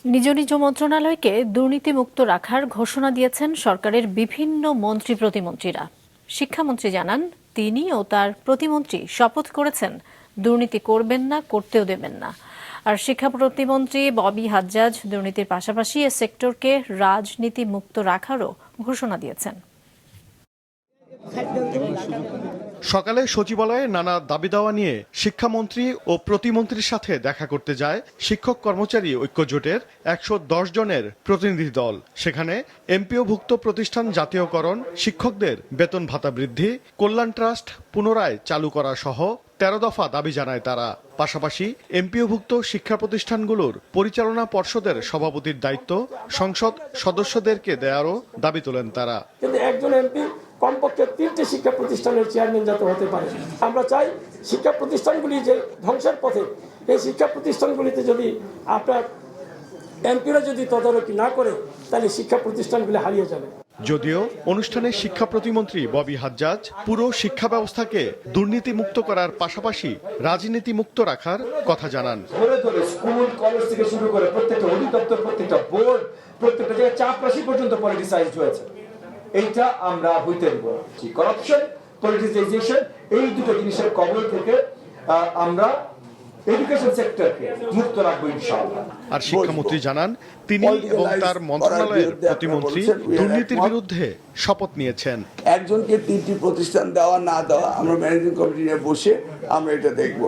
নিজ নিজ মন্ত্রণালয়কে দুর্নীতিমুক্ত রাখার ঘোষণা দিয়েছেন সরকারের বিভিন্ন মন্ত্রী প্রতিমন্ত্রীরা। শিক্ষামন্ত্রী জানান, তিনি ও তার প্রতিমন্ত্রী শপথ করেছেন দুর্নীতি করবেন না, করতেও দেবেন না। আর শিক্ষা প্রতিমন্ত্রী ববি হাজ্জাজ দুর্নীতির পাশাপাশি এ সেক্টরকে রাজনীতি মুক্ত রাখারও ঘোষণা দিয়েছেন। সকালে সচিবালয়ে নানা দাবি দাওয়া নিয়ে শিক্ষামন্ত্রী ও প্রতিমন্ত্রীর সাথে দেখা করতে যায় শিক্ষক কর্মচারী ঐক্যজোটের ১১০ জনের প্রতিনিধি দল। সেখানে এমপিওভুক্ত প্রতিষ্ঠান জাতীয়করণ, শিক্ষকদের বেতন ভাতা বৃদ্ধি, কল্যাণ ট্রাস্ট পুনরায় চালু করা সহ ১৩ দফা দাবি জানায় তারা। পাশাপাশি এমপিওভুক্ত শিক্ষা প্রতিষ্ঠানগুলোর পরিচালনা পর্ষদের সভাপতির দায়িত্ব সংসদ সদস্যদেরকে দেওয়ারও দাবি তোলেন তারা। কিন্তু একজন এমপি কমপক্ষে 3টি শিক্ষা প্রতিষ্ঠানের চেয়ারম্যান যাতে হতে পারে। আমরা চাই শিক্ষা প্রতিষ্ঠানগুলি যে ধ্বংসের পথে, এই শিক্ষা প্রতিষ্ঠানগুলিতে যদি আপনার এমপিরা যদি তদারকি না করে, তাহলে শিক্ষা প্রতিষ্ঠানগুলি হারিয়ে যাবে। যদিও অনুষ্ঠানে শিক্ষা প্রতিমন্ত্রী ববি হাজ্জাজ পুরো শিক্ষা ব্যবস্থাকে দুর্নীতি মুক্ত করার পাশাপাশি রাজনীতি মুক্ত রাখার কথা জানান। ধরে ধরে স্কুল কলেজ থেকে শুরু করে প্রত্যেকটা অধিদপ্তর, প্রত্যেকটা বোর্ড, প্রত্যেকটা জায়গায় চাপরাশি পর্যন্ত পলিটিসাইজড হয়েছে। এইটা আমরা হইতে দেব না। করাপশন, পলিটিসাইজেশন, এই দুটো জিনিসের কবল থেকে আমরা এডুকেশন সেক্টরকে মুক্ত রাখবো ইনশাআল্লাহ। আর শিক্ষামন্ত্রী জানান, তিনি এবং তার মন্ত্রণালয়ের প্রতিমন্ত্রী দুর্নীতির বিরুদ্ধে শপথ নিয়েছেন। একজনকে 3টি প্রতিষ্ঠান দেওয়া না দেওয়া আমরা ম্যানেজিং কমিটি নিয়ে বসে আমরা এটা দেখব।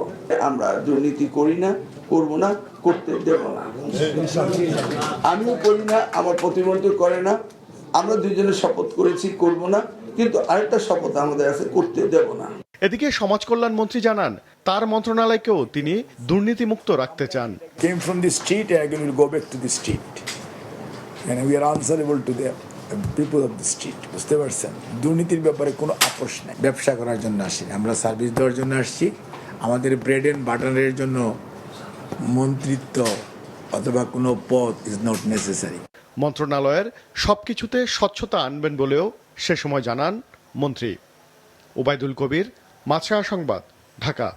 আমরা দুর্নীতি করি না, করব না, করতে দেব না। আমিও করি না, আমার প্রতিমন্ত্রী করে না। আমরা দুইজনে শপথ করেছি করব না, কিন্তু আরেকটা শপথ আমাদের আছে, করতে দেব না। এদিকে সমাজ কল্যাণ মন্ত্রী জানান, তার মন্ত্রণালয়কেও তিনি দুর্নীতিমুক্ত রাখতে চান। Came from the street, again will go back to the street, and we are answerable to the people of the street. বুঝতে পারছেন? দুর্নীতির ব্যাপারে কোনো আপোষ নেই। ব্যবসা করার জন্য আসি, আমরা সার্ভিস দেওয়ার জন্য আসছি। আমাদের ব্রেড এন্ড বাটারের জন্য মন্ত্রিত্ব অথবা কোনো পদ ইজ নট নেসেসারি। মন্ত্রণালয়ের সবকিছুতে স্বচ্ছতা আনবেন বলেও সে সময় জানান মন্ত্রী। ওবায়দুল কবির, মাছরাঙা সংবাদ, ঢাকা।